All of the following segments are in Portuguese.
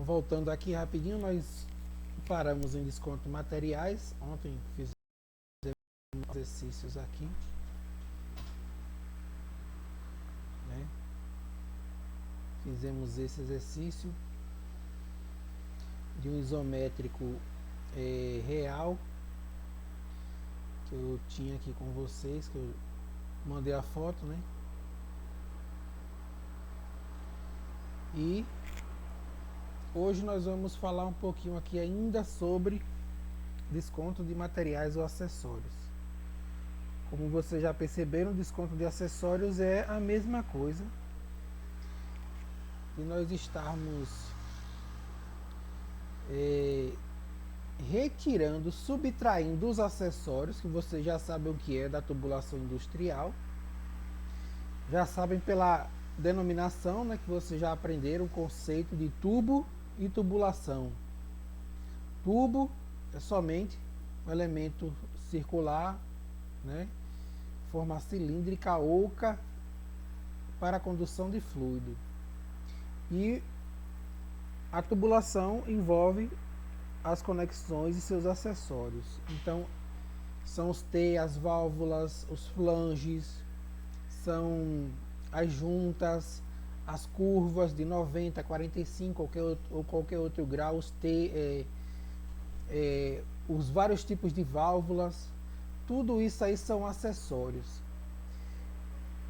voltando aqui rapidinho, nós paramos em desconto materiais. Ontem fizemos exercícios aqui, né? Fizemos esse exercício de um isométrico real que eu tinha aqui com vocês, que eu mandei a foto, né? E hoje nós vamos falar um pouquinho aqui ainda sobre desconto de materiais ou acessórios. Como vocês já perceberam, desconto de acessórios é a mesma coisa de nós estarmos retirando, subtraindo os acessórios, que vocês já sabem o que é da tubulação industrial, já sabem pela denominação, né, que vocês já aprenderam o conceito de tubo e tubulação. Tubo é somente um elemento circular, né, forma cilíndrica oca para a condução de fluido. E a tubulação envolve as conexões e seus acessórios. Então, são os T, as válvulas, os flanges, são as juntas, as curvas de 90, 45 ou qualquer outro grau, os T, os vários tipos de válvulas, tudo isso aí são acessórios.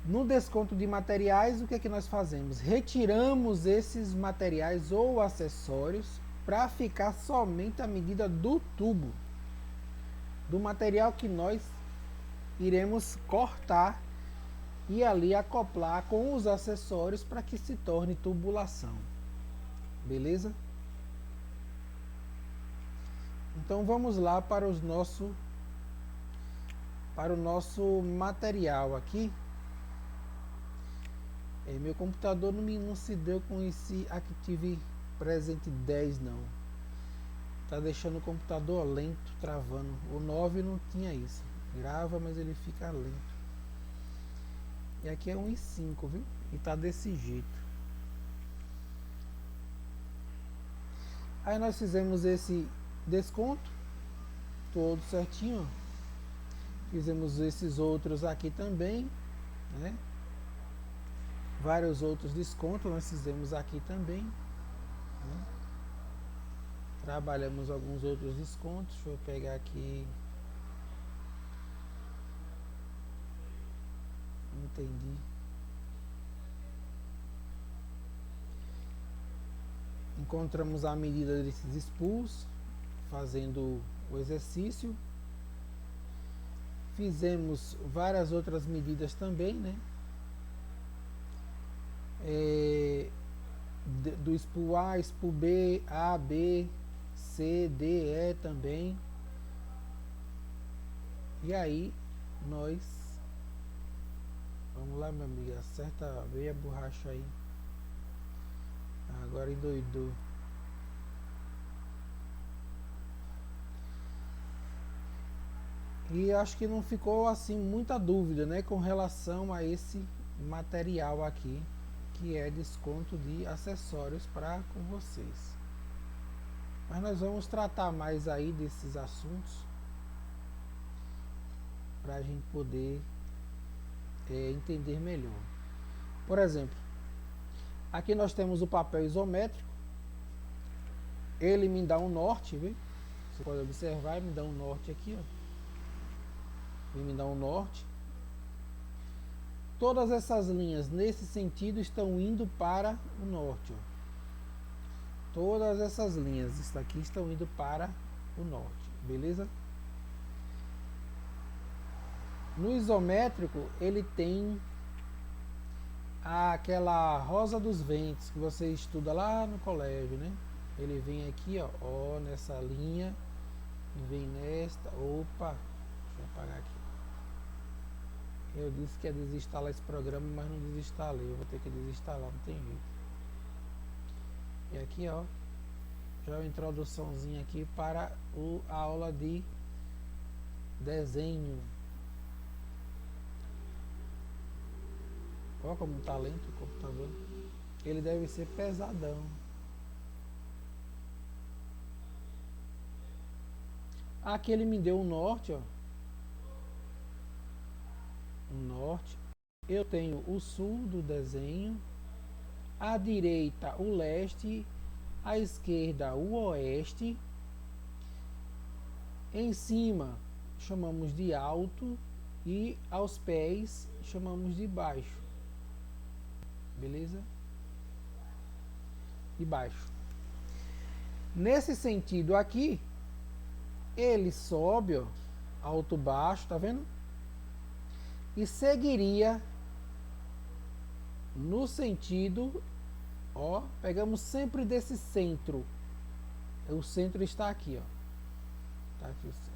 No desconto de materiais, o que é que nós fazemos? Retiramos esses materiais ou acessórios para ficar somente a medida do tubo, do material que nós iremos cortar e ali acoplar com os acessórios para que se torne tubulação. Beleza? Então vamos lá para o nosso material aqui. Meu computador não se deu com esse Active Present 10 não. Tá deixando o computador lento, travando. O 9 não tinha isso. Grava, mas ele fica lento. E aqui é 1.5, viu? E tá desse jeito. Aí nós fizemos esse desconto todo certinho, ó. Fizemos esses outros aqui também, né? Vários outros descontos nós fizemos aqui também, né? Trabalhamos alguns outros descontos. Deixa eu pegar aqui. Entendi. Encontramos a medida desses spools, fazendo o exercício. Fizemos várias outras medidas também, né? Do spool A, spool B, A, B, C, D, E também. E aí nós vamos lá, meu amigo, acerta, veio a borracha aí. Agora endoidou. E acho que não ficou assim muita dúvida, né, com relação a esse material aqui, que é desconto de acessórios para com vocês. Mas nós vamos tratar mais aí desses assuntos para a gente poder entender melhor. Por exemplo, aqui nós temos o papel isométrico. Ele me dá um norte, viu? Você pode observar, me dá um norte aqui, ó. Ele me dá um norte. Todas essas linhas nesse sentido estão indo para o norte, ó. Todas essas linhas aqui estão indo para o norte, beleza? No isométrico, ele tem aquela rosa dos ventos que você estuda lá no colégio, né? Ele vem aqui, ó, nessa linha, e vem nesta. Opa, deixa eu apagar aqui. Eu disse que ia desinstalar esse programa, mas não desinstalei. Eu vou ter que desinstalar, não tem jeito. E aqui, ó, já uma introduçãozinha aqui para a aula de desenho. Olha como tá lento o computador. Ele deve ser pesadão. Aqui ele me deu o norte, ó. O norte. Eu tenho o sul do desenho. À direita, o leste. À esquerda, o oeste. Em cima, chamamos de alto. E aos pés, chamamos de baixo. Beleza? De baixo. Nesse sentido aqui, ele sobe, ó, alto, baixo, tá vendo? E seguiria no sentido, ó, pegamos sempre desse centro. O centro está aqui, ó. Tá aqui o centro.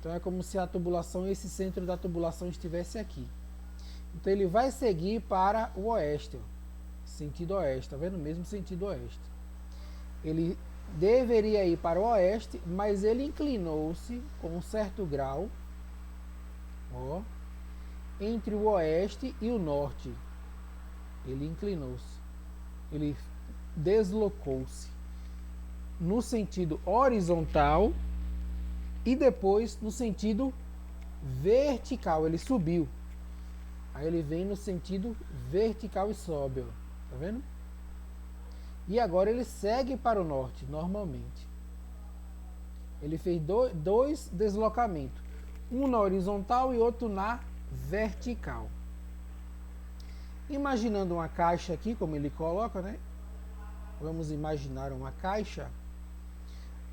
Então é como se a tubulação, esse centro da tubulação estivesse aqui. Então ele vai seguir para o oeste, ó, sentido oeste, tá vendo? Mesmo sentido oeste. Ele deveria ir para o oeste, mas ele inclinou-se com um certo grau, ó, entre o oeste e o norte. Ele inclinou-se. Ele deslocou-se no sentido horizontal e depois no sentido vertical. Ele subiu. Aí ele vem no sentido vertical e sobe, ó. Tá vendo? E agora ele segue para o norte, normalmente. Ele fez dois deslocamentos. Um na horizontal e outro na vertical. Imaginando uma caixa aqui, como ele coloca, né? Vamos imaginar uma caixa.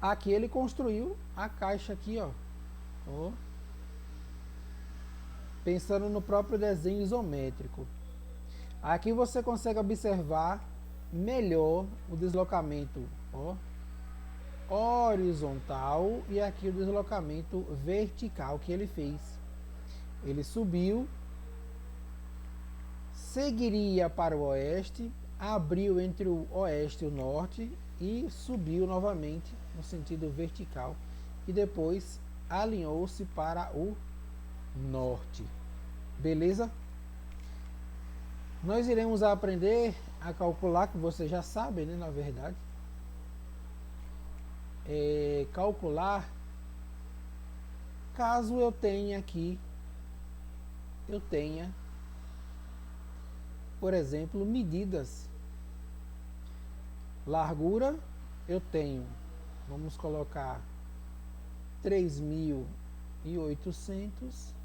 Aqui ele construiu a caixa aqui, ó. Ó. Pensando no próprio desenho isométrico. Aqui você consegue observar melhor o deslocamento, ó, horizontal e aqui o deslocamento vertical que ele fez. Ele subiu, seguiria para o oeste, abriu entre o oeste e o norte e subiu novamente no sentido vertical e depois alinhou-se para o norte. Beleza? Nós iremos aprender a calcular, que você já sabe, né, na verdade. Calcular caso eu tenha aqui, por exemplo, medidas. Largura, eu tenho, vamos colocar 3.800.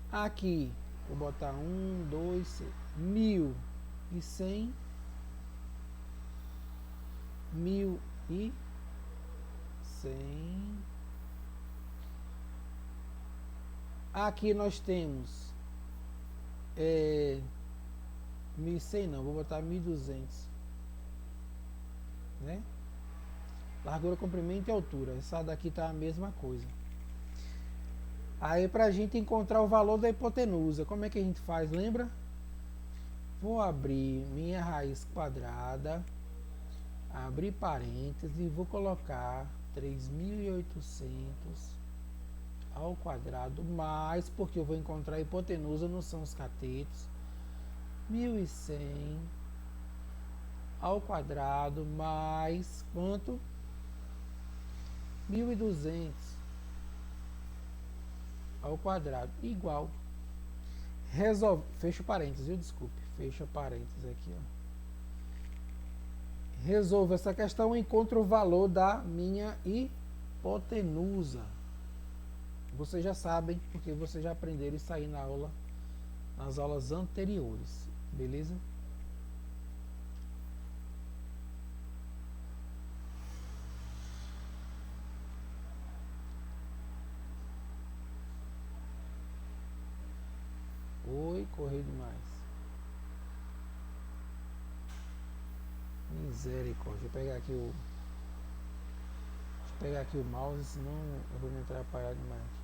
Aqui, vou botar 1, 2, 1.100. 1.100. Aqui nós temos 1.100 não, vou botar 1.200, né? Largura, comprimento e altura. Essa daqui tá a mesma coisa. Aí pra gente encontrar o valor da hipotenusa, como é que a gente faz, lembra? Vou abrir minha raiz quadrada, abrir parênteses e vou colocar 3.800 ao quadrado, mais, porque eu vou encontrar a hipotenusa, não são os catetos, 1.100 ao quadrado, mais, quanto? 1.200 ao quadrado, igual. Resolve, fecha parênteses, viu? Desculpe, fecha parênteses aqui, ó. Resolvo essa questão e encontro o valor da minha hipotenusa. Vocês já sabem, porque vocês já aprenderam isso aí nas aulas anteriores, beleza? Oi, correu demais. Misericórdia. Deixa eu pegar aqui o mouse, senão eu vou me atrapalhar demais aqui.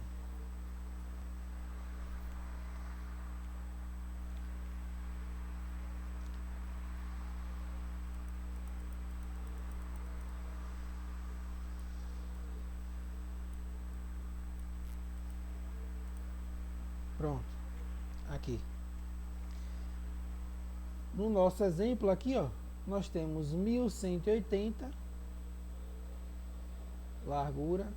Pronto. Aqui. No nosso exemplo aqui, ó, nós temos 1.180 largura,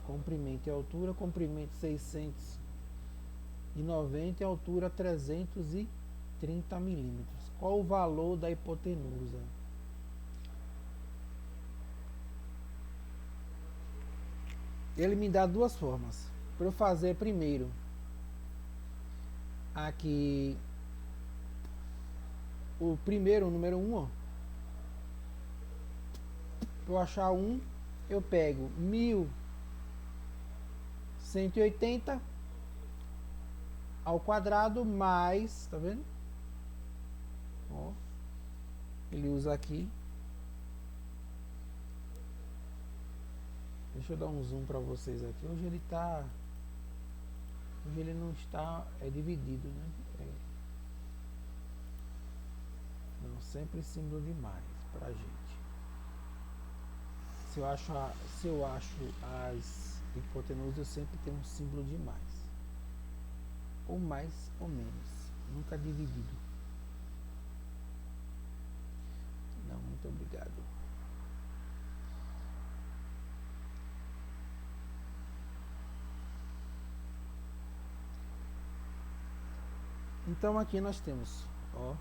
comprimento e altura, comprimento 690 e altura 330 milímetros. Qual o valor da hipotenusa? Ele me dá duas formas. Para eu fazer primeiro aqui o primeiro, o número 1, para eu achar 1, eu pego 1180 ao quadrado mais, tá vendo? Ó, ele usa aqui. Deixa eu dar um zoom para vocês aqui. Hoje ele não está dividido, né? Não, sempre símbolo de mais pra gente. Se eu acho as hipotenusas, eu sempre tenho um símbolo de mais. Ou mais ou menos. Nunca dividido. Não, muito obrigado. Então aqui nós temos, ó,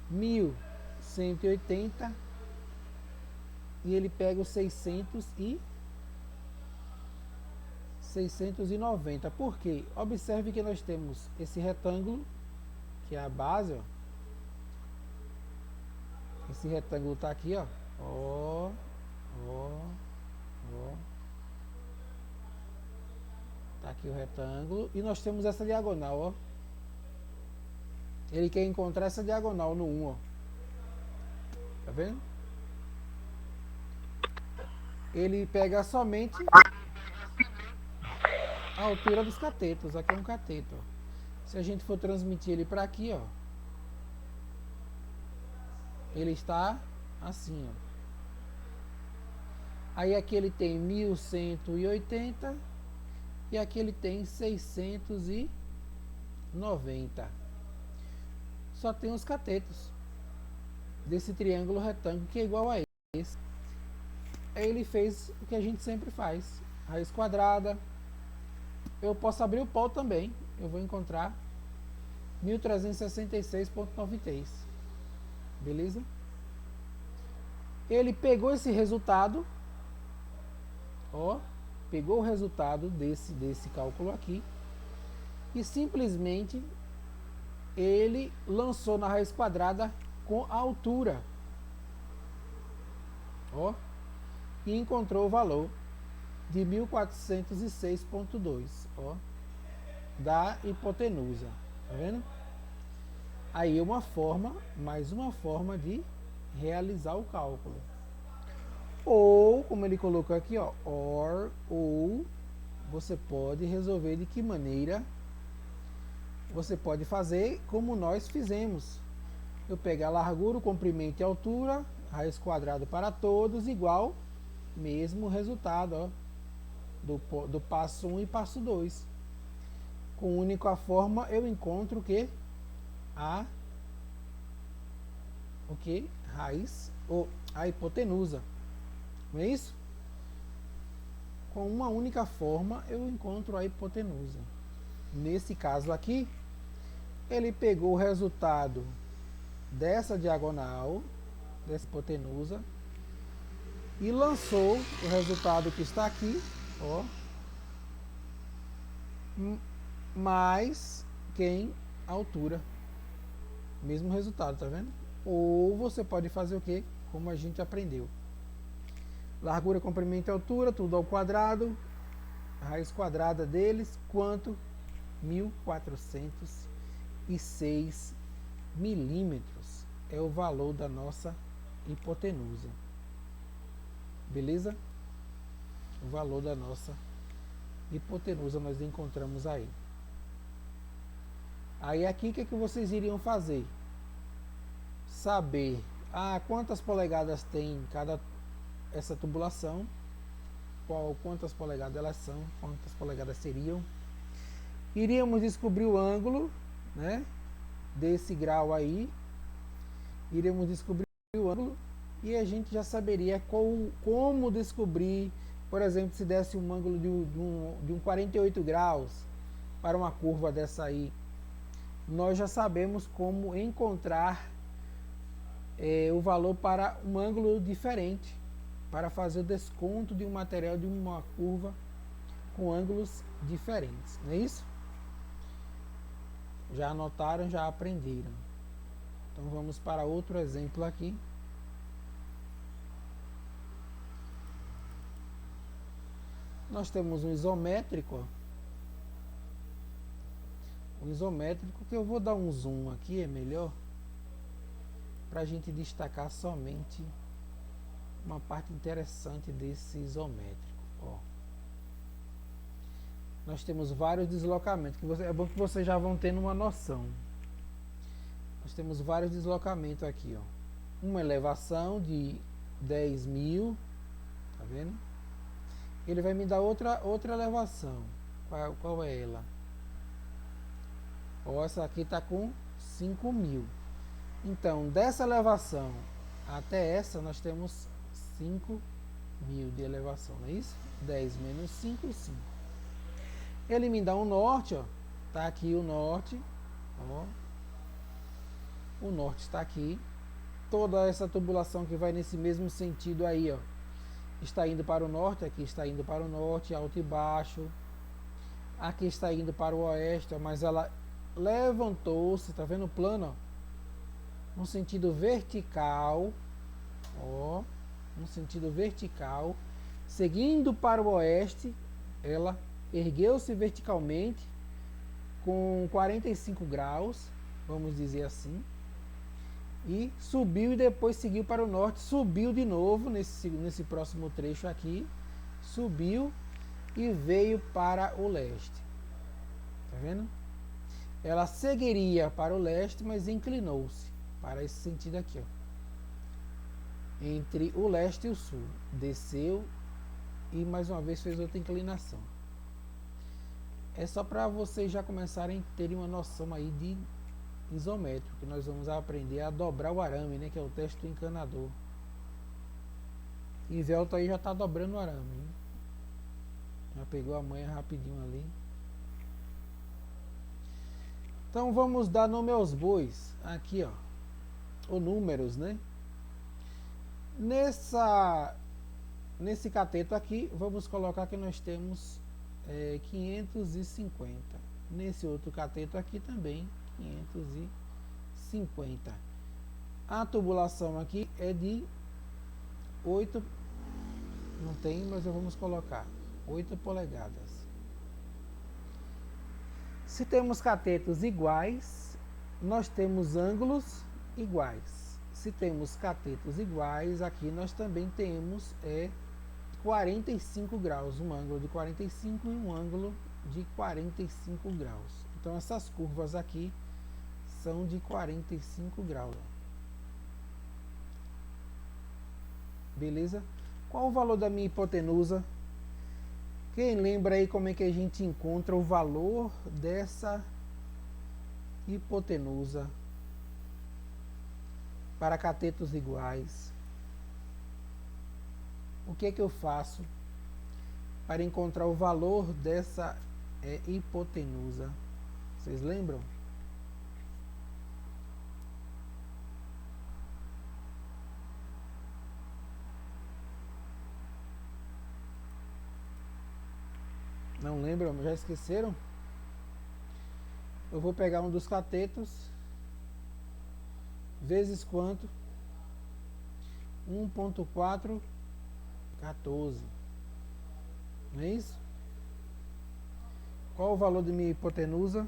1180 e ele pega os 690. Por quê? Observe que nós temos esse retângulo, que é a base, ó. Esse retângulo está aqui, ó. Ó. Tá aqui o retângulo. E nós temos essa diagonal, ó. Ele quer encontrar essa diagonal no 1, ó. Tá vendo? Ele pega somente a altura dos catetos. Aqui é um cateto, ó. Se a gente for transmitir ele para aqui, ó, ele está assim, ó. Aí aqui ele tem 1180 e aqui ele tem 690. Só tem os catetos desse triângulo retângulo que é igual a esse. Aí ele fez o que a gente sempre faz: raiz quadrada. Eu posso abrir o pol também. Eu vou encontrar 1366,93. Beleza? Ele pegou esse resultado, ó, pegou o resultado desse cálculo aqui e simplesmente ele lançou na raiz quadrada com a altura, ó, e encontrou o valor de 1406,2, ó, da hipotenusa. Tá vendo? Aí mais uma forma de realizar o cálculo. Ou, como ele colocou aqui, ó, ou você pode resolver de que maneira? Você pode fazer como nós fizemos. Eu pego a largura, o comprimento e a altura, raiz quadrada para todos, igual, mesmo resultado, ó, do passo 1 e passo 2. Com única forma, eu encontro o que? Raiz, ou a hipotenusa. Não é isso? Com uma única forma, eu encontro a hipotenusa. Nesse caso aqui, ele pegou o resultado dessa diagonal, dessa hipotenusa, e lançou o resultado que está aqui, ó, mais a altura. Mesmo resultado, tá vendo? Ou você pode fazer o que? Como a gente aprendeu. Largura, comprimento e altura, tudo ao quadrado. A raiz quadrada deles, quanto? 1406 milímetros. É o valor da nossa hipotenusa. Beleza? O valor da nossa hipotenusa nós encontramos aí. Aí aqui o que vocês iriam fazer? Saber quantas polegadas tem essa tubulação, quantas polegadas elas são, quantas polegadas seriam. Iríamos descobrir o ângulo, né, desse grau aí. Iremos descobrir o ângulo e a gente já saberia como descobrir, por exemplo, se desse um ângulo de um 48 graus para uma curva dessa aí. Nós já sabemos como encontrar o valor para um ângulo diferente, para fazer o desconto de um material de uma curva com ângulos diferentes, não é isso? Já anotaram, já aprenderam. Então vamos para outro exemplo aqui. Nós temos um isométrico. Um isométrico que eu vou dar um zoom aqui, é melhor, para a gente destacar somente uma parte interessante desse isométrico. Ó. Nós temos vários deslocamentos, é bom que vocês já vão tendo uma noção. Nós temos vários deslocamentos aqui, ó. Uma elevação de 10.000, tá vendo? Ele vai me dar outra elevação. Qual é ela? Ó, essa aqui está com 5.000. Então, dessa elevação até essa, nós temos 5.000 de elevação, não é isso? 10 menos 5, 5. Ele me dá um norte, ó. Tá aqui o norte, ó. O norte está aqui. Toda essa tubulação que vai nesse mesmo sentido aí, ó, está indo para o norte, aqui está indo para o norte, alto e baixo. Aqui está indo para o oeste, ó, mas ela levantou-se, tá vendo o plano, ó, no sentido vertical, ó, no sentido vertical, seguindo para o oeste, ela ergueu-se verticalmente com 45 graus, vamos dizer assim, e subiu e depois seguiu para o norte, subiu de novo nesse próximo trecho aqui, subiu e veio para o leste. Tá vendo? Ela seguiria para o leste, mas inclinou-se para esse sentido aqui, ó, entre o leste e o sul. Desceu e mais uma vez fez outra inclinação. É só para vocês já começarem a terem uma noção aí de isométrico, que nós vamos aprender a dobrar o arame, né, que é o teste do encanador. E Velto aí já está dobrando o arame, né? Já pegou a manha rapidinho ali. Então vamos dar nome aos bois aqui, ó, ou números, né? Nesse cateto aqui, vamos colocar que nós temos 550. Nesse outro cateto aqui também 550. A tubulação aqui é de 8, não tem, mas vamos colocar 8 polegadas. Se temos catetos iguais, nós temos ângulos iguais. Se temos catetos iguais, aqui nós também temos 45 graus, um ângulo de 45 e um ângulo de 45 graus. Então essas curvas aqui são de 45 graus. Beleza? Qual o valor da minha hipotenusa? Quem lembra aí como é que a gente encontra o valor dessa hipotenusa para catetos iguais? O que é que eu faço para encontrar o valor dessa hipotenusa? Vocês lembram? Não lembram? Já esqueceram? Eu vou pegar um dos catetos, vezes quanto? 1.414. Não é isso? Qual o valor de minha hipotenusa?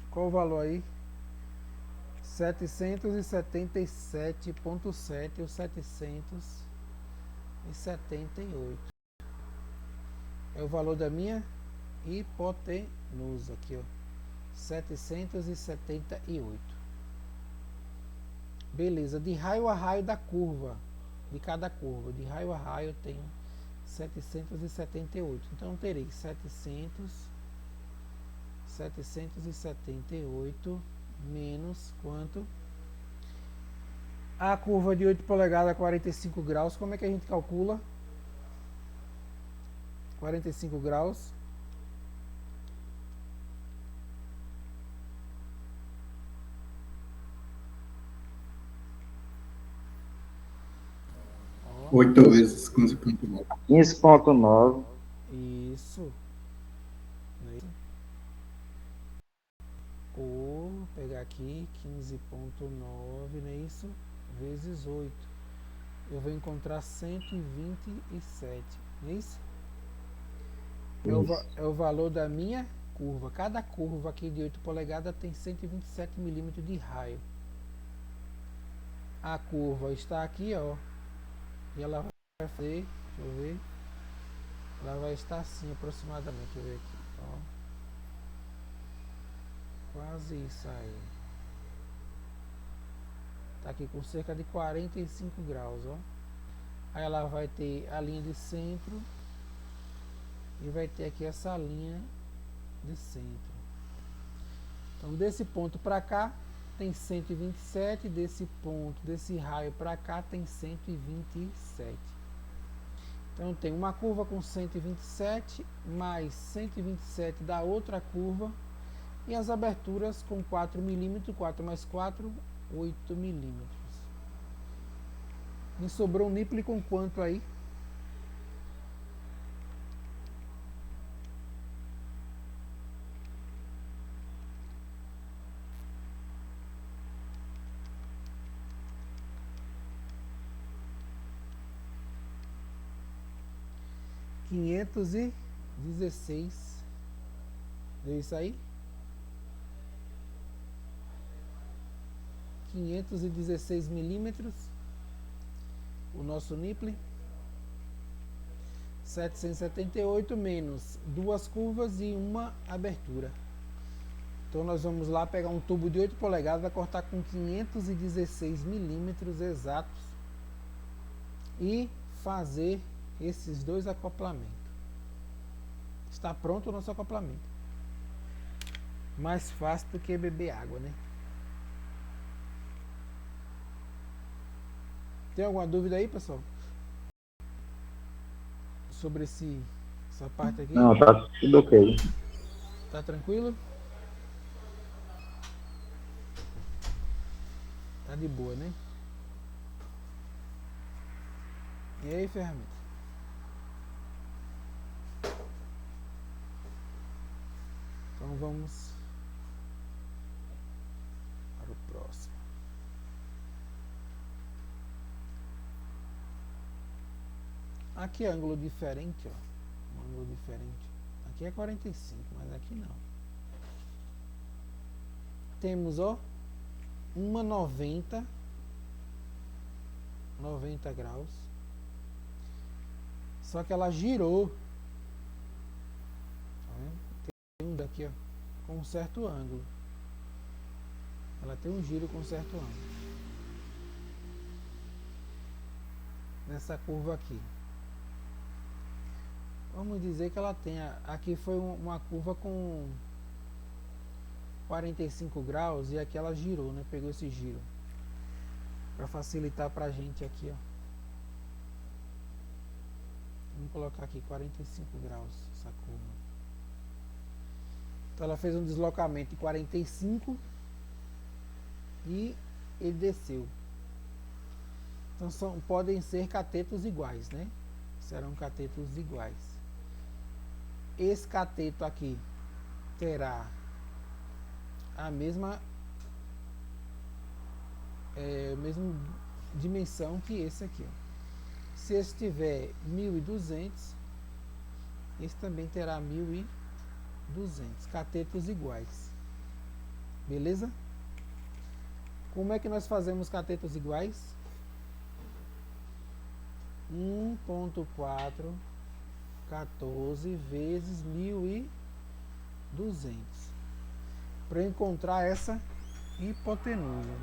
Qual o valor aí? 777.7 ou 778. É o valor da minha hipotenusa aqui, ó. 778. Beleza, de raio a raio da curva. de cada curva. De raio a raio eu tenho 778. Então, eu terei 778 menos quanto? A curva de 8 polegadas a 45 graus. Como é que a gente calcula? 45 graus. Ó, 8 vezes 15,9. 15,9. isso. Vou pegar aqui 15,9, não é isso? Vezes 8. Eu vou encontrar 127, não é isso? É o valor da minha curva. Cada curva aqui de 8 polegadas tem 127 milímetros de raio. A curva está aqui, ó. E ela vai fazer, deixa eu ver. Ela vai estar assim aproximadamente, deixa eu ver aqui, ó. Quase isso aí. Tá aqui com cerca de 45 graus, ó. Aí ela vai ter a linha de centro e vai ter aqui essa linha de centro. Então desse ponto para cá tem 127, desse ponto, desse raio para cá tem 127. Então tem uma curva com 127 mais 127 da outra curva e as aberturas com 4 milímetros, 4 mais 4, 8 milímetros. Me sobrou um nipple com quanto aí? $516. Deu isso aí? 516 milímetros. O nosso nipple. 778 menos duas curvas e uma abertura. Então nós vamos lá pegar um tubo de 8 polegadas, vai cortar com 516 milímetros exatos e fazer esses dois acoplamentos. Está pronto o nosso acoplamento. Mais fácil do que beber água, né? Tem alguma dúvida aí, pessoal? Sobre essa parte aqui? Não, tá tudo ok. Tá tranquilo? Tá de boa, né? E aí, ferramenta? Então vamos para o próximo. Aqui é ângulo diferente, ó. Um ângulo diferente. Aqui é 45, mas aqui não. Temos, ó, uma 90 graus. Só que ela girou. Tá vendo? Tem um daqui, ó, com um certo ângulo. Ela tem um giro com um certo ângulo. Nessa curva aqui. Vamos dizer que ela tenha... Aqui foi uma curva com 45 graus e aqui ela girou, né? Pegou esse giro. Para facilitar pra gente aqui, ó. Vamos colocar aqui 45 graus essa curva. Então ela fez um deslocamento de 45 e ele desceu. Então podem ser catetos iguais, né? Serão catetos iguais. Esse cateto aqui terá a mesma dimensão que esse aqui, ó. Se esse tiver 1.200, esse também terá 1.200 catetos iguais. Beleza? Como é que nós fazemos catetos iguais? 1.414 vezes 1.200 para encontrar essa hipotenusa.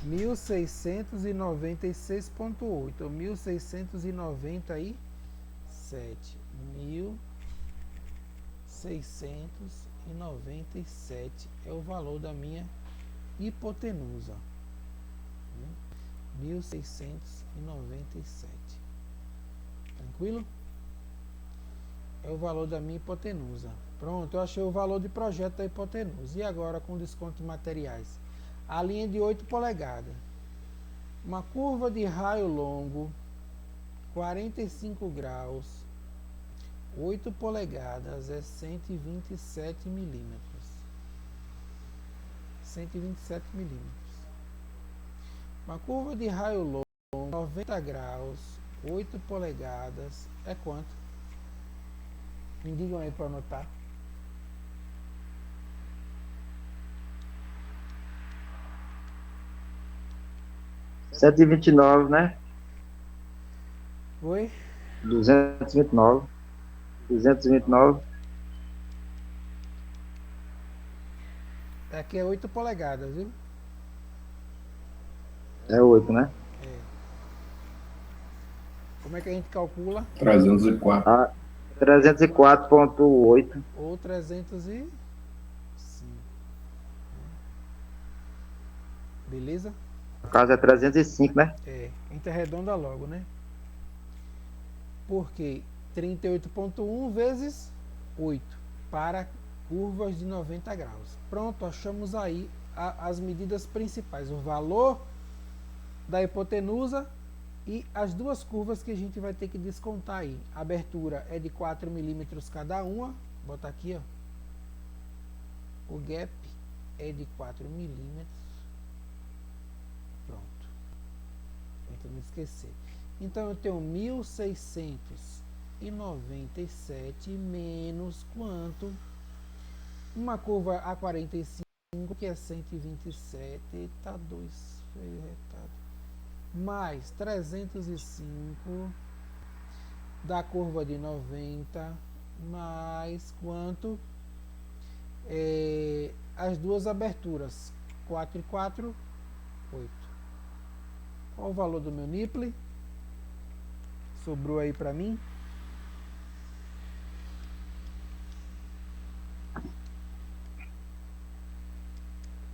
1696,8 ou 1697. 1697 é o valor da minha hipotenusa. 1697. Tranquilo? É o valor da minha hipotenusa. Pronto, eu achei o valor de projeto da hipotenusa. E agora com desconto de materiais? A linha de 8 polegadas. Uma curva de raio longo, 45 graus, 8 polegadas é 127 milímetros. 127 milímetros. Uma curva de raio longo, 90 graus, 8 polegadas é quanto? Me digam aí para anotar. R$ 129, né? Oi? 229. 229. Aqui é 8 polegadas, viu? É 8, né? É. Como é que a gente calcula? 304. Ah, 304,8. Ou 305. Beleza? No caso é 305, né? É. A gente arredonda logo, né? Porque 38,1 vezes 8 para curvas de 90 graus. Pronto, achamos aí as medidas principais. O valor da hipotenusa e as duas curvas que a gente vai ter que descontar aí. A abertura é de 4 milímetros cada uma. Vou botar aqui, ó. O gap é de 4 milímetros. Pronto. Tenta não esquecer. Então eu tenho 1697 menos quanto? Uma curva a 45, que é 127. Eita, 2 feio retado. Mais 305 da curva de 90, mais quanto? As duas aberturas, 4 e 4, 8. Qual o valor do meu nipple? Sobrou aí para mim?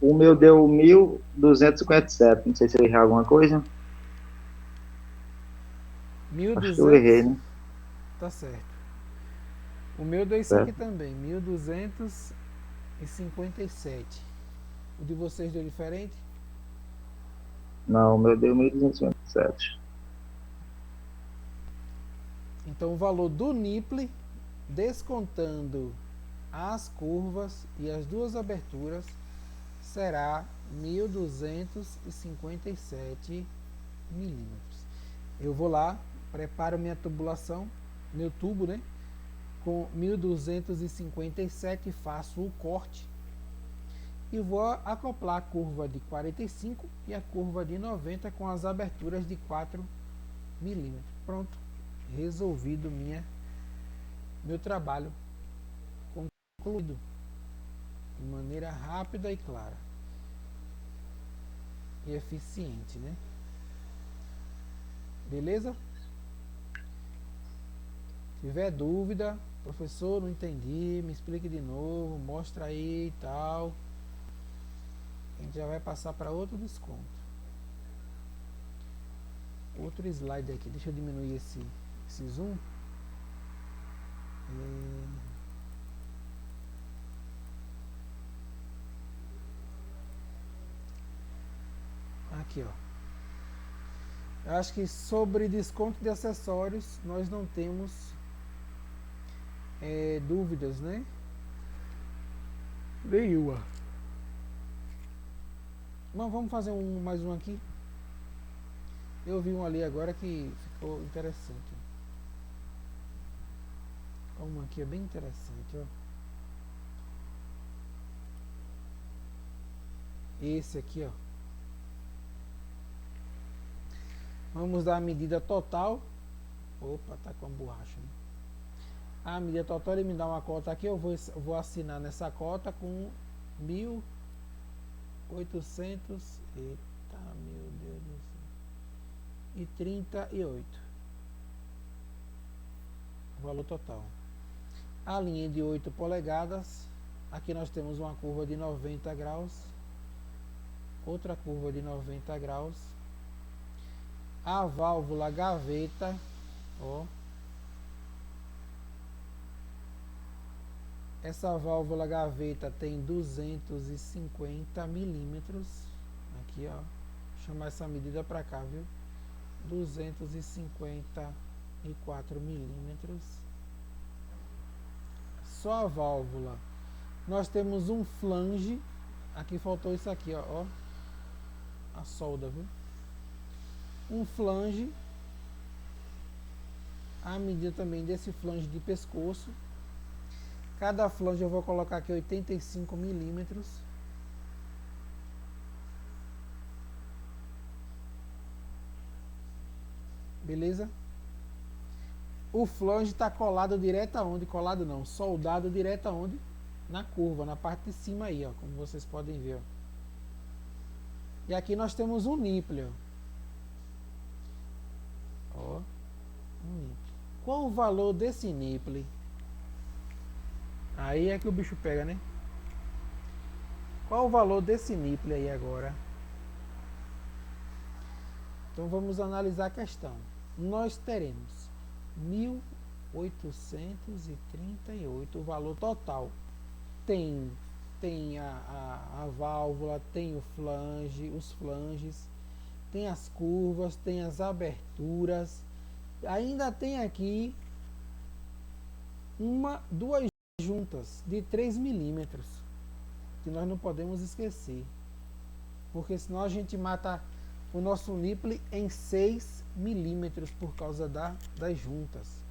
O meu deu 1.257. Não sei se eu errei alguma coisa. Acho que eu errei, 1.200. né? Tá certo. O meu deu isso aqui também, 1.257. O de vocês deu diferente? Não, o meu deu 1.257. Então o valor do nipple, descontando as curvas e as duas aberturas, será 1.257 milímetros. Eu vou lá, preparo minha tubulação, meu tubo, né? Com 1.257, faço o corte e vou acoplar a curva de 45 e a curva de 90 com as aberturas de 4 milímetros. Pronto, resolvido meu trabalho concluído de maneira rápida e clara e eficiente, né? Beleza? Se tiver dúvida, professor, não entendi, me explique de novo, mostra aí e tal. A gente já vai passar para outro desconto. Outro slide aqui, deixa eu diminuir esse zoom. Aqui, ó. Eu acho que sobre desconto de acessórios nós não temos dúvidas, né? Nenhuma. Mas vamos fazer mais um aqui. Eu vi um ali agora que ficou interessante. Um aqui é bem interessante, ó. Esse aqui, ó. Vamos dar a medida total. Opa, tá com a borracha, né? A medida total, ele me dá uma cota aqui. Eu vou assinar nessa cota com 1.800. Eita. meu Deus do céu. E 38. O valor total. A linha de 8 polegadas. Aqui nós temos uma curva de 90 graus. Outra curva de 90 graus. A válvula gaveta, ó. Essa válvula gaveta tem 250 milímetros. Aqui, ó. Vou chamar essa medida para cá, viu? 254 milímetros. Só a válvula. Nós temos um flange. Aqui faltou isso aqui, ó. A solda, viu? Um flange. A medida também desse flange de pescoço. Cada flange eu vou colocar aqui 85 milímetros. Beleza? O flange está colado direto aonde? Colado não, soldado direto aonde? Na curva, na parte de cima aí, ó, como vocês podem ver, ó. E aqui nós temos um nipple, ó. Um nipple. Qual o valor desse nipple? Aí é que o bicho pega, né? Qual o valor desse nipple aí agora? Então vamos analisar a questão. Nós teremos 1.838, o valor total. Tem a válvula, tem o flange, os flanges, tem as curvas, tem as aberturas. Ainda tem aqui duas juntas de 3 milímetros, que nós não podemos esquecer, porque senão a gente mata o nosso nipple em 6 milímetros por causa das juntas.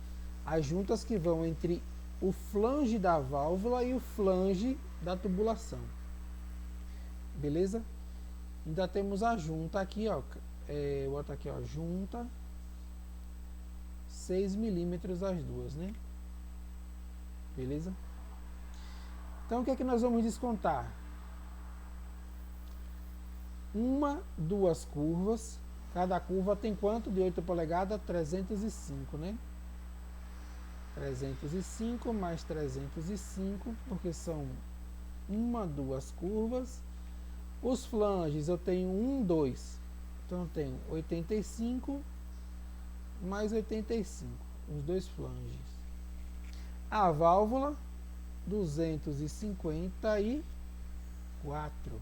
As juntas que vão entre o flange da válvula e o flange da tubulação. Beleza? Ainda temos a junta aqui, ó. Eu boto aqui, ó, junta 6 milímetros as duas, né? Beleza? Então o que é que nós vamos descontar? Duas curvas. Cada curva tem quanto? De 8 polegadas? 305, né? 305 mais 305, porque são duas curvas. Os flanges eu tenho 2. Então eu tenho 85 mais 85, os dois flanges. A válvula 254.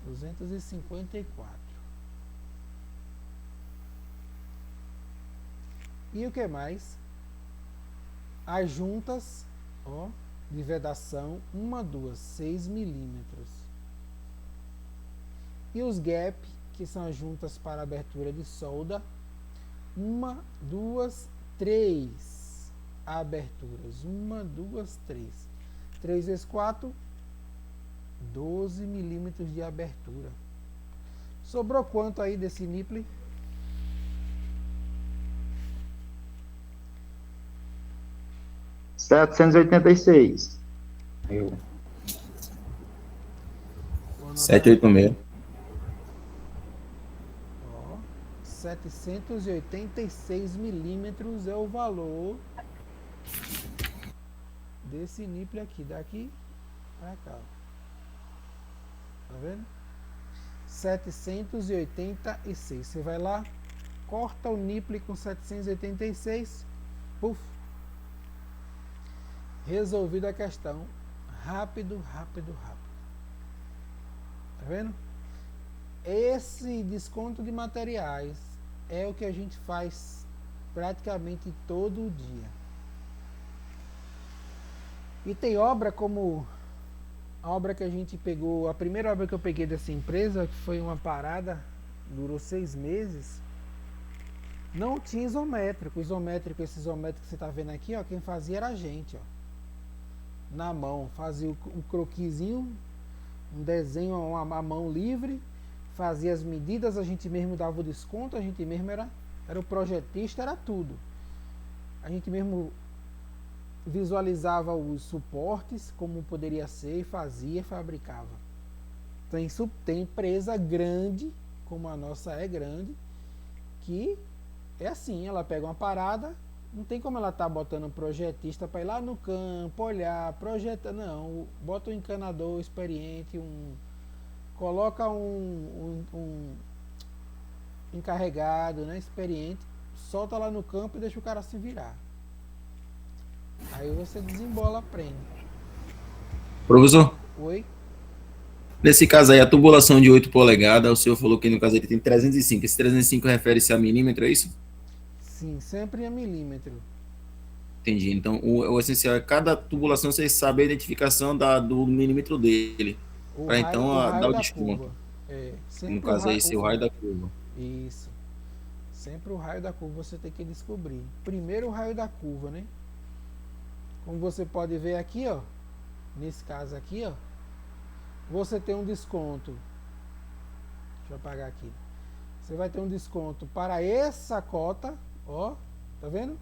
254. E o que mais? As juntas, ó, de vedação, 6 milímetros. E os gap, que são as juntas para abertura de solda, 3 aberturas. 3. 3 vezes 4, 12 milímetros de abertura. Sobrou quanto aí desse nipple? R$786. Eu. 786. Ó, 786 milímetros é o valor desse nipple aqui, daqui para cá. Tá vendo? 786. Você vai lá, corta o nipple com 786. Puf. Resolvida a questão. Rápido, rápido, rápido. Tá vendo? Esse desconto de materiais é o que a gente faz praticamente todo dia. E tem obra como a obra que a gente pegou, a primeira obra que eu peguei dessa empresa, que foi uma parada, durou 6 meses, não tinha isométrico. Esse isométrico que você está vendo aqui, ó, quem fazia era a gente, ó. Na mão, fazia um croquisinho, um desenho a mão livre, fazia as medidas, a gente mesmo dava o desconto, a gente mesmo era o projetista, era tudo. A gente mesmo visualizava os suportes, como poderia ser, e fazia, fabricava. Tem empresa grande, como a nossa é grande, que é assim, ela pega uma parada, não tem como ela estar botando um projetista para ir lá no campo, olhar, projeta, não, bota um encanador experiente, coloca um encarregado, né, experiente, solta lá no campo e deixa o cara se virar. Aí você desembola, aprende. Professor, Oi? nesse caso aí, a tubulação de 8 polegadas, o senhor falou que no caso ele tem 305. Esse 305 refere-se a milímetro, é isso? Sim, sempre a milímetro. Entendi. Então, o essencial é cada tubulação você sabe a identificação do milímetro dele, para então O raio dar o da desconto. curva. É, No sempre caso aí, esse é o raio da curva. Isso. Sempre o raio da curva você tem que descobrir. Primeiro o raio da curva, né? Como você pode ver aqui, ó. Nesse caso aqui, ó. Você tem um desconto. Deixa eu apagar aqui. Você vai ter um desconto para essa cota, ó. Tá vendo?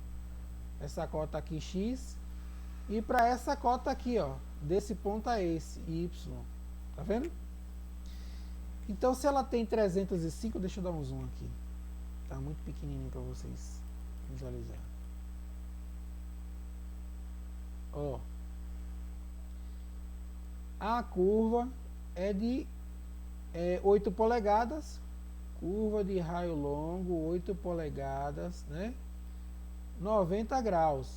Essa cota aqui X. E para essa cota aqui, ó. Desse ponto a esse, Y. Tá vendo? Então, se ela tem 305, deixa eu dar um zoom aqui. Tá muito pequenininho para vocês visualizar. Ó. A curva é de 8 polegadas. Curva de raio longo, 8 polegadas, né? 90 graus.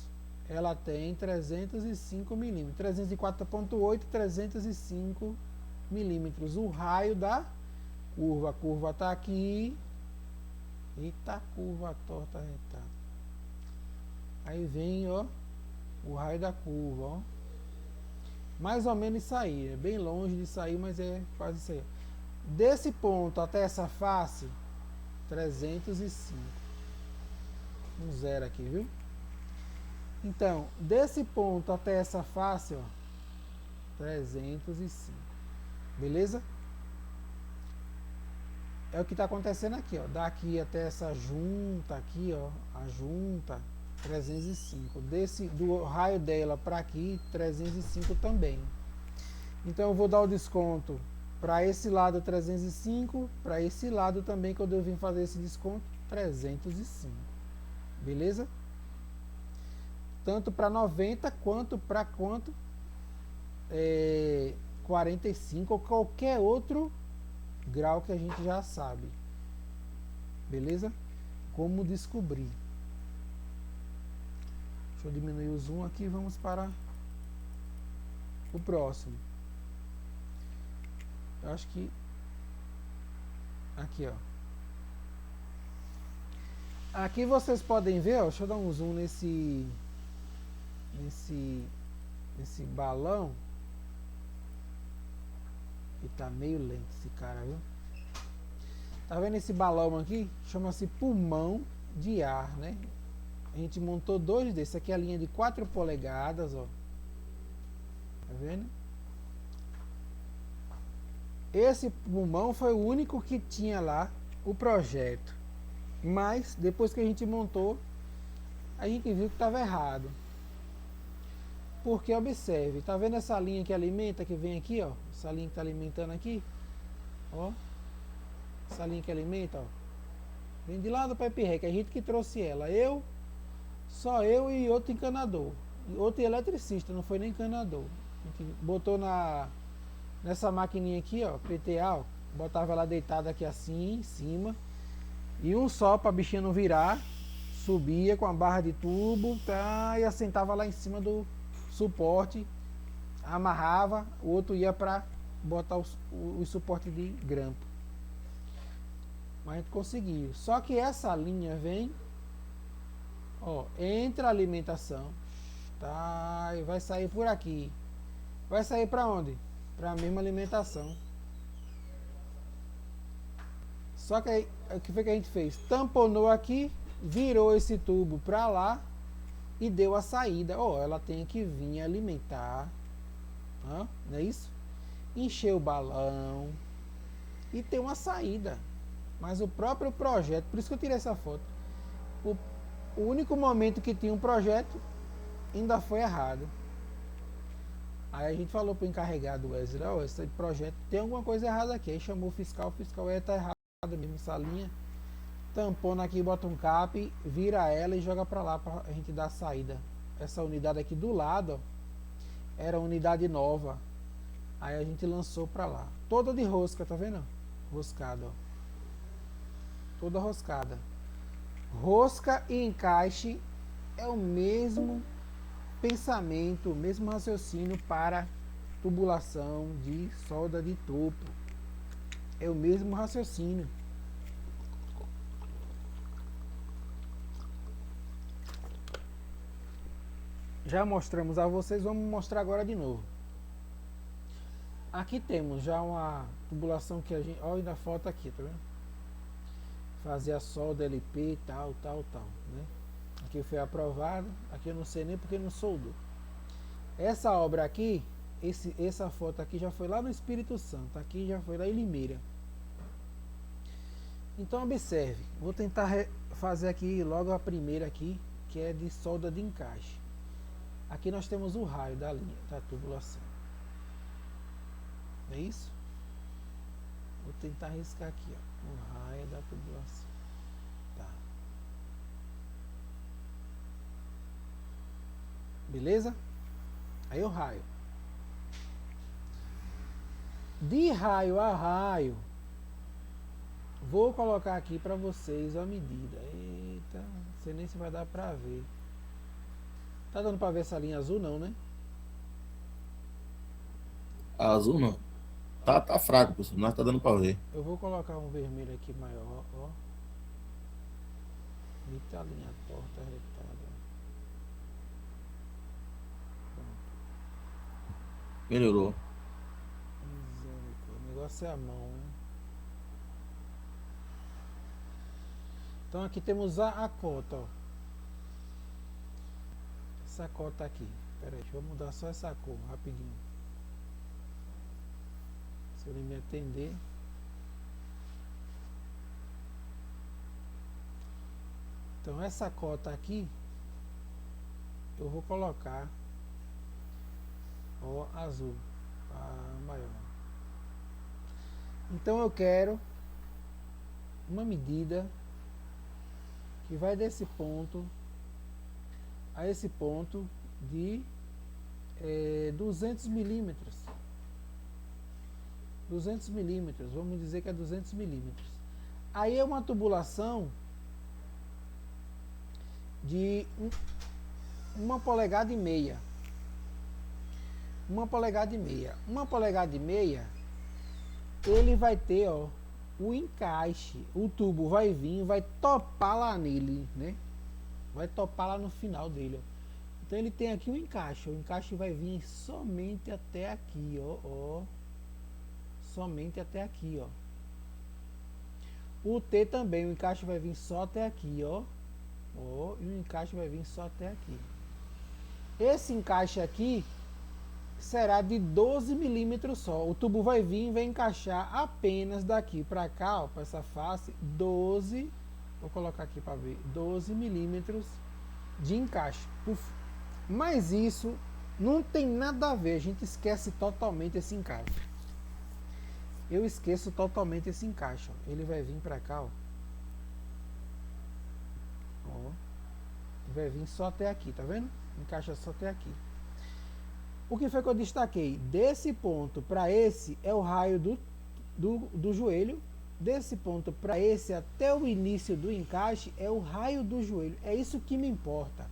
Ela tem 305 milímetros. 304,8, 305 milímetros. O raio da curva. A curva está aqui. Eita, curva torta retada. Aí vem, ó, o raio da curva, ó. Mais ou menos isso aí. É bem longe de sair, mas é quase isso aí. Desse ponto até essa face, 305. Um zero aqui, viu? Então, desse ponto até essa face, ó, 305. Beleza? É o que está acontecendo aqui, ó. Daqui até essa junta aqui, ó, a junta 305. Do raio dela para aqui 305 também. Então eu vou dar o desconto para esse lado 305, para esse lado também, quando eu vim fazer esse desconto, 305. Beleza? Tanto para 90 quanto para 45 ou qualquer outro grau que a gente já sabe. Beleza? Como descobrir. Deixa eu diminuir o zoom aqui e vamos para o próximo. Eu acho que aqui, ó. Aqui vocês podem ver, ó, deixa eu dar um zoom nesse balão. E tá meio lento esse cara, viu? Tá vendo esse balão aqui? Chama-se pulmão de ar, né? A gente montou dois desses. Aqui é a linha de 4 polegadas, ó. Tá vendo? Esse pulmão foi o único que tinha lá o projeto. Mas, depois que a gente montou, a gente viu que estava errado. Porque, observe, tá vendo essa linha que alimenta, que vem aqui, ó? Essa linha que tá alimentando aqui, ó. Essa linha que alimenta, ó. Vem de lá do Pipe Rec, a gente que trouxe ela. Só eu e outro encanador. Outro eletricista, não foi nem encanador. A gente botou nessa maquininha aqui, ó, PTA, ó. Botava ela deitada aqui assim, em cima. E um só para a bichinha não virar. Subia com a barra de tubo, tá, e assentava lá em cima do suporte, amarrava, o outro ia para botar o suporte de grampo. Mas a gente conseguiu. Só que essa linha vem, ó, entra a alimentação, tá, e vai sair por aqui. Vai sair para onde? Para a mesma alimentação. Só que aí, o que foi que a gente fez? Tamponou aqui, virou esse tubo para lá e deu a saída. Ó, ela tem que vir alimentar, não é isso? Encher o balão e ter uma saída. Mas o próprio projeto, por isso que eu tirei essa foto, o único momento que tinha um projeto ainda foi errado. Aí a gente falou pro encarregado Wesley, ó, esse projeto tem alguma coisa errada aqui. Aí chamou o fiscal tá errado mesmo essa linha. Tampona aqui, bota um cap, vira ela e joga pra lá pra gente dar saída. Essa unidade aqui do lado, ó, era unidade nova. Aí a gente lançou pra lá. Toda de rosca, tá vendo? Roscada, ó. Toda roscada. Rosca e encaixe é o mesmo pensamento, o mesmo raciocínio para tubulação de solda de topo. É o mesmo raciocínio. Já mostramos a vocês, vamos mostrar agora de novo. Aqui temos já uma tubulação que a gente... Olha ainda falta aqui, tá vendo? Fazer a solda LP, tal, né? Aqui foi aprovado. Aqui eu não sei nem porque não soldou. Essa obra aqui, essa foto aqui já foi lá no Espírito Santo. Aqui já foi lá em Limeira. Então observe. Vou tentar fazer aqui logo a primeira aqui, que é de solda de encaixe. Aqui nós temos o raio da linha, da tubulação. É isso? Vou tentar riscar aqui, ó, o raio da tubulação. Tá. Beleza? Aí o raio. De raio a raio, vou colocar aqui para vocês a medida. Eita, não sei nem se vai dar para ver. Tá dando para ver essa linha azul não, né? A azul não. Tá fraco, professor. Nós tá dando para ver. Eu vou colocar um vermelho aqui maior, ó. Eita, a linha torta, retada. Melhorou. O negócio é a mão, né? Então aqui temos a cota, ó. Essa cota aqui. Pera aí, deixa eu mudar só essa cor, rapidinho. Se ele me atender. Então essa cota aqui, eu vou colocar, ó, azul, a maior. Então eu quero uma medida que vai desse ponto a esse ponto de 200 milímetros. 200 milímetros, vamos dizer que é 200 milímetros. Aí é uma tubulação de 1,5 polegadas. 1,5 polegadas. 1,5 polegadas, ele vai ter, ó, o encaixe. O tubo vai vir, vai topar lá nele, né? Vai topar lá no final dele, ó. Então ele tem aqui um encaixe. O encaixe vai vir somente até aqui, ó. Somente até aqui, ó. O T também, o encaixe vai vir só até aqui, ó. E o encaixe vai vir só até aqui. Esse encaixe aqui será de 12 milímetros só. O tubo vai vir e vai encaixar apenas daqui para cá, ó, para essa face, 12. Vou colocar aqui para ver, 12 milímetros de encaixe. Puf. Mas isso não tem nada a ver, a gente esquece totalmente esse encaixe. Eu esqueço totalmente esse encaixe, ó. Ele vai vir para cá, ó. Ele vai vir só até aqui, tá vendo? Encaixa só até aqui. O que foi que eu destaquei? Desse ponto para esse é o raio do joelho. Desse ponto para esse até o início do encaixe é o raio do joelho. É isso que me importa.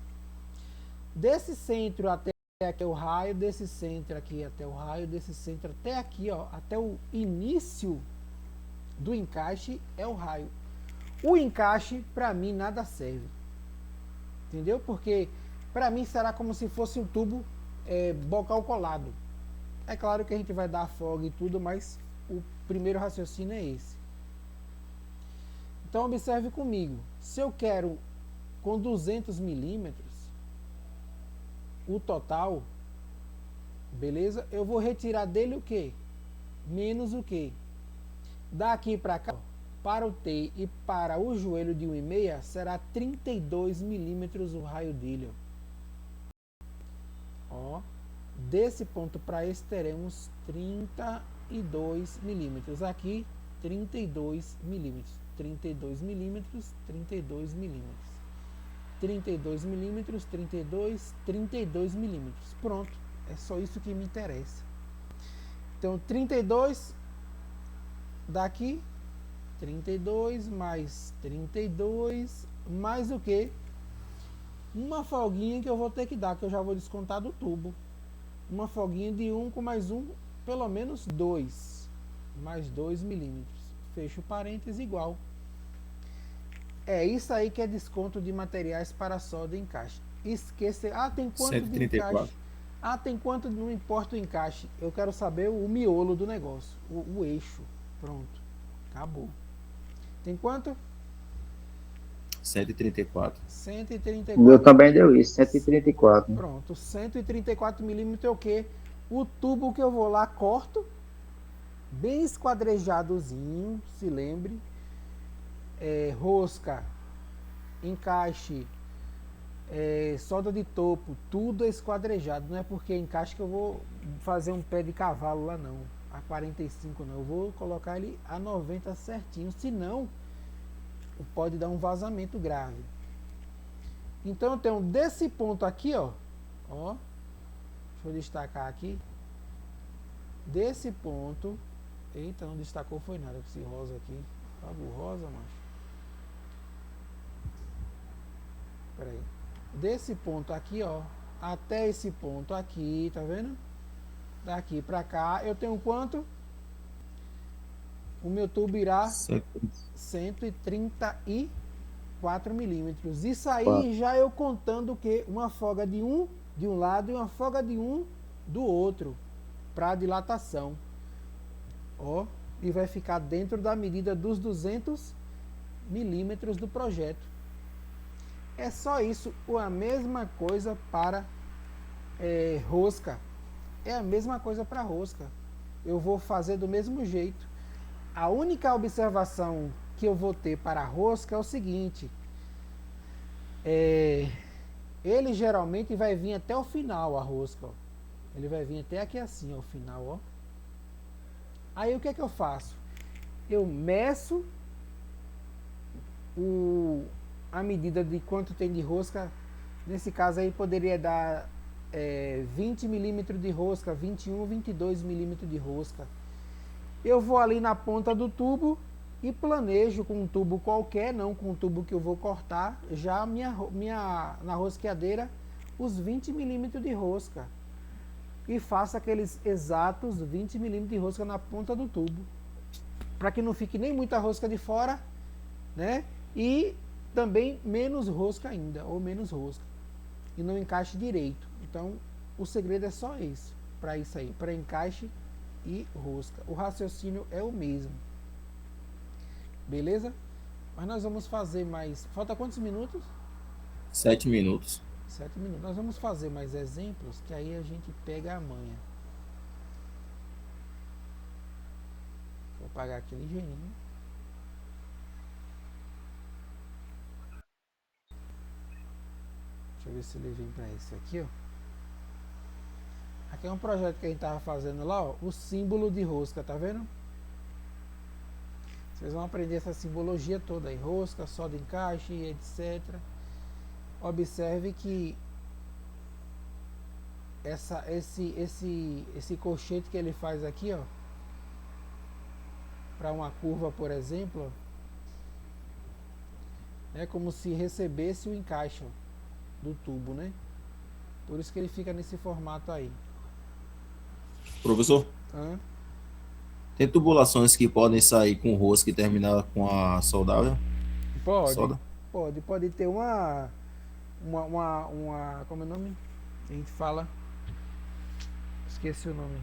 Desse centro até aqui é o raio, desse centro aqui até o raio, desse centro até aqui, ó, até o início do encaixe é o raio. O encaixe para mim nada serve. Entendeu? Porque para mim será como se fosse um tubo bocal colado. É claro que a gente vai dar folga e tudo, mas o primeiro raciocínio é esse. Então observe comigo. Se eu quero com 200 milímetros o total, beleza? Eu vou retirar dele o que? Menos o que? Daqui para cá, para o T e para o joelho de 1,5 será 32 milímetros o raio dele, ó. Desse ponto para esse teremos 32 milímetros. Aqui 32 milímetros. 32 milímetros, 32 milímetros. 32 milímetros, 32 milímetros. Pronto, é só isso que me interessa. Então 32 daqui, 32 mais 32 mais o que? Uma folguinha que eu vou ter que dar, que eu já vou descontar do tubo. Uma folguinha de 1 com mais 1, pelo menos 2. Mais 2 milímetros. Fecho parênteses igual. É isso aí que é desconto de materiais para solda e encaixe. Esqueça. Ah, tem quanto 134. de encaixe? Ah, tem quanto, não importa o encaixe. Eu quero saber o miolo do negócio. O eixo. Pronto. Acabou. Tem quanto? 134. 134. O meu também deu isso, 134. Pronto. 134 milímetros é o quê? O tubo que eu vou lá, corto. Bem esquadrejadozinho, se lembre. Rosca, encaixe, solda de topo, tudo esquadrejado. Não é porque encaixe que eu vou fazer um pé de cavalo lá não, a 45 não, eu vou colocar ele a 90 certinho, senão pode dar um vazamento grave. Então eu tenho desse ponto aqui, ó, deixa eu destacar aqui, desse ponto, eita, não destacou foi nada com esse rosa aqui, rosa, macho. Peraí. Desse ponto aqui, ó, até esse ponto aqui, tá vendo? Daqui pra cá, eu tenho quanto? O meu tubo irá 134 milímetros. Isso aí já eu contando que uma folga de um lado e uma folga de um do outro para dilatação. Ó, e vai ficar dentro da medida dos 200 milímetros do projeto. É só isso, a mesma coisa para rosca. É a mesma coisa para rosca. Eu vou fazer do mesmo jeito. A única observação que eu vou ter para a rosca é o seguinte. Ele geralmente vai vir até o final, a rosca. Ó. Ele vai vir até aqui assim, ao final. Ó. Aí o que é que eu faço? Eu meço a medida de quanto tem de rosca. Nesse caso aí poderia dar 20 milímetros de rosca, 21, 22 milímetros de rosca. Eu vou ali na ponta do tubo e planejo com um tubo qualquer, não com um tubo que eu vou cortar, já na rosqueadeira, os 20 milímetros de rosca. E faço aqueles exatos 20 milímetros de rosca na ponta do tubo. Para que não fique nem muita rosca de fora, né? E também menos rosca ainda, ou menos rosca. E não encaixe direito. Então, o segredo é só isso. Para isso aí, para encaixe e rosca. O raciocínio é o mesmo. Beleza? Mas nós vamos fazer mais... Falta quantos minutos? 7 minutos. 7 minutos. Nós vamos fazer mais exemplos, que aí a gente pega a manha. Vou apagar aqui ligeirinho. Deixa eu ver se ele vem para esse aqui, ó. Aqui é um projeto que a gente tava fazendo lá, ó, o símbolo de rosca, tá vendo? Vocês vão aprender essa simbologia toda aí, rosca, solda, encaixe, etc. Observe que esse colchete que ele faz aqui, ó, para uma curva, por exemplo, é como se recebesse o encaixe, ó, do tubo, né? Por isso que ele fica nesse formato aí. Professor, tem tubulações que podem sair com rosca e terminar com a soldável? Pode. Solda? Pode ter uma como é o nome? A gente fala, esqueci o nome.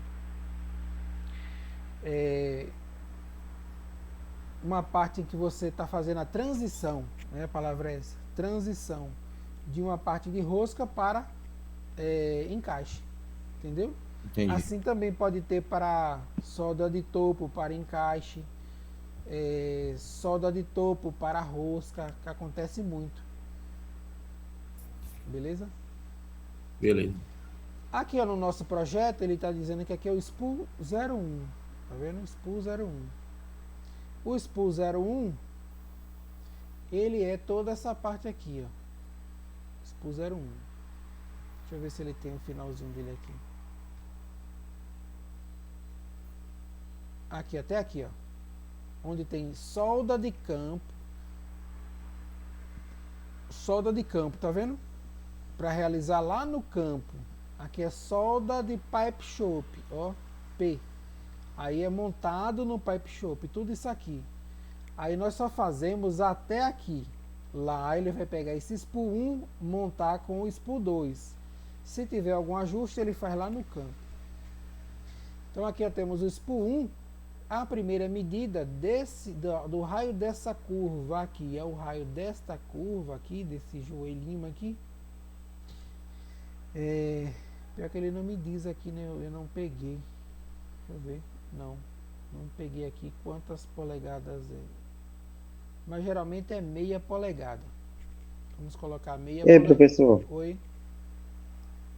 Uma parte em que você está fazendo a transição, né? A palavra é essa, transição de uma parte de rosca para encaixe, entendeu? Entendi. Assim também pode ter para solda de topo para encaixe, solda de topo para rosca, que acontece muito. Beleza? Beleza. Aqui ó, no nosso projeto, ele está dizendo que aqui é o spool 01. Tá vendo? Spool 01. O spool 01, ele é toda essa parte aqui, ó. Spool 01. Deixa eu ver se ele tem o finalzinho dele aqui. Aqui, até aqui, ó. Onde tem solda de campo. Solda de campo, tá vendo? Para realizar lá no campo. Aqui é solda de pipe shop, ó, P. Aí é montado no pipe shop, tudo isso aqui. Aí nós só fazemos até aqui. Lá ele vai pegar esse spool 1, montar com o spool 2. Se tiver algum ajuste, ele faz lá no campo. Então aqui ó, temos o spool 1. A primeira medida do raio dessa curva aqui, é o raio desta curva aqui, desse joelhinho aqui. Pior que ele não me diz aqui, né? Eu não peguei. Deixa eu ver. Não peguei aqui quantas polegadas é. Mas geralmente é meia polegada. Vamos colocar meia Ei, polegada. professor. Oi.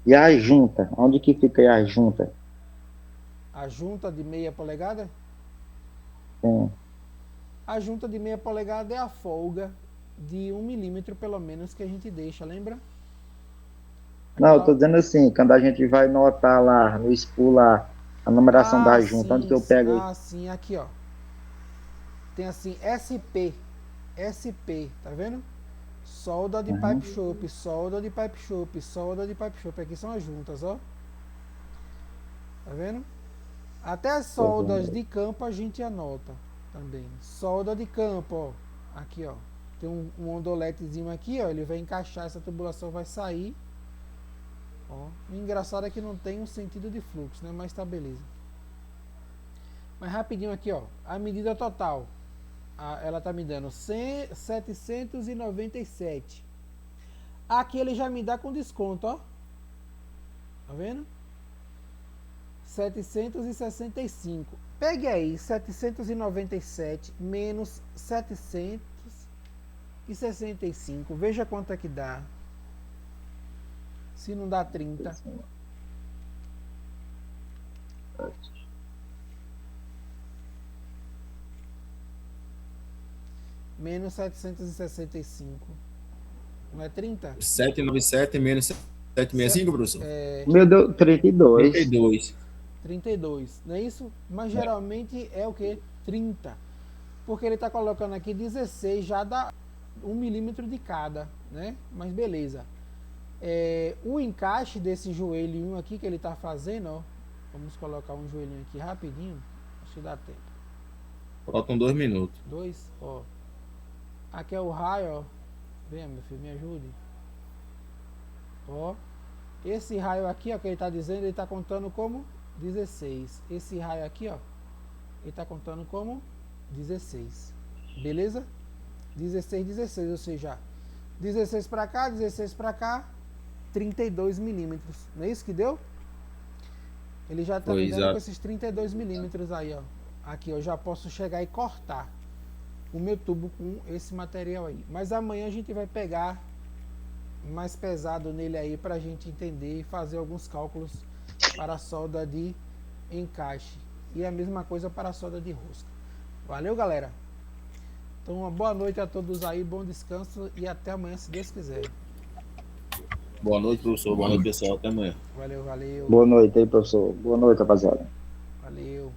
E a junta? Onde que fica aí a junta? A junta de meia polegada? Sim. A junta de meia polegada é a folga de 1 milímetro pelo menos que a gente deixa, lembra? Não, eu tô dizendo assim, quando a gente vai notar lá no spool lá, a numeração da junta, onde que eu pego aí? Sim, aqui ó. Tem assim, SP, tá vendo? Solda de pipe shop, solda de pipe shop, solda de pipe shop. Aqui são as juntas, ó. Tá vendo? Até as soldas de campo a gente anota também. Solda de campo, ó. Aqui, ó. Tem um ondoletezinho aqui, ó. Ele vai encaixar, essa tubulação vai sair. Ó. O engraçado é que não tem um sentido de fluxo, né? Mas tá beleza. Mas rapidinho aqui, ó. A medida total. Ela tá me dando 797. Aqui ele já me dá com desconto, ó. Tá vendo? 765. Pegue aí 797 menos 765. Veja quanto é que dá. Se não dá 30. Menos 765. Não é 30? 797 menos 765, professor? Meu Deus, 32. 32. 32, não é isso? Mas geralmente é o que? 30. Porque ele está colocando aqui 16, já dá 1 milímetro de cada, né? Mas beleza. O encaixe desse joelhinho aqui que ele está fazendo, ó. Vamos colocar um joelhinho aqui rapidinho. Acho que dá tempo. Faltam 2 minutos. 2, ó. Aqui é o raio, ó. Venha, meu filho, me ajude. Ó. Esse raio aqui, ó, que ele está dizendo, ele está contando como 16. Esse raio aqui, ó, ele está contando como 16. Beleza? 16, 16, ou seja, 16 para cá, 16 para cá, 32 milímetros. Não é isso que deu? Ele já está me dando com esses 32 milímetros aí, ó. Aqui eu já posso chegar e cortar o meu tubo com esse material aí. Mas amanhã a gente vai pegar mais pesado nele aí para a gente entender e fazer alguns cálculos para a solda de encaixe. E a mesma coisa para a solda de rosca. Valeu, galera? Então, uma boa noite a todos aí, bom descanso e até amanhã, se Deus quiser. Boa noite, professor. Boa noite, pessoal. Até amanhã. Valeu, valeu. Boa noite aí, professor. Boa noite, rapaziada. Valeu.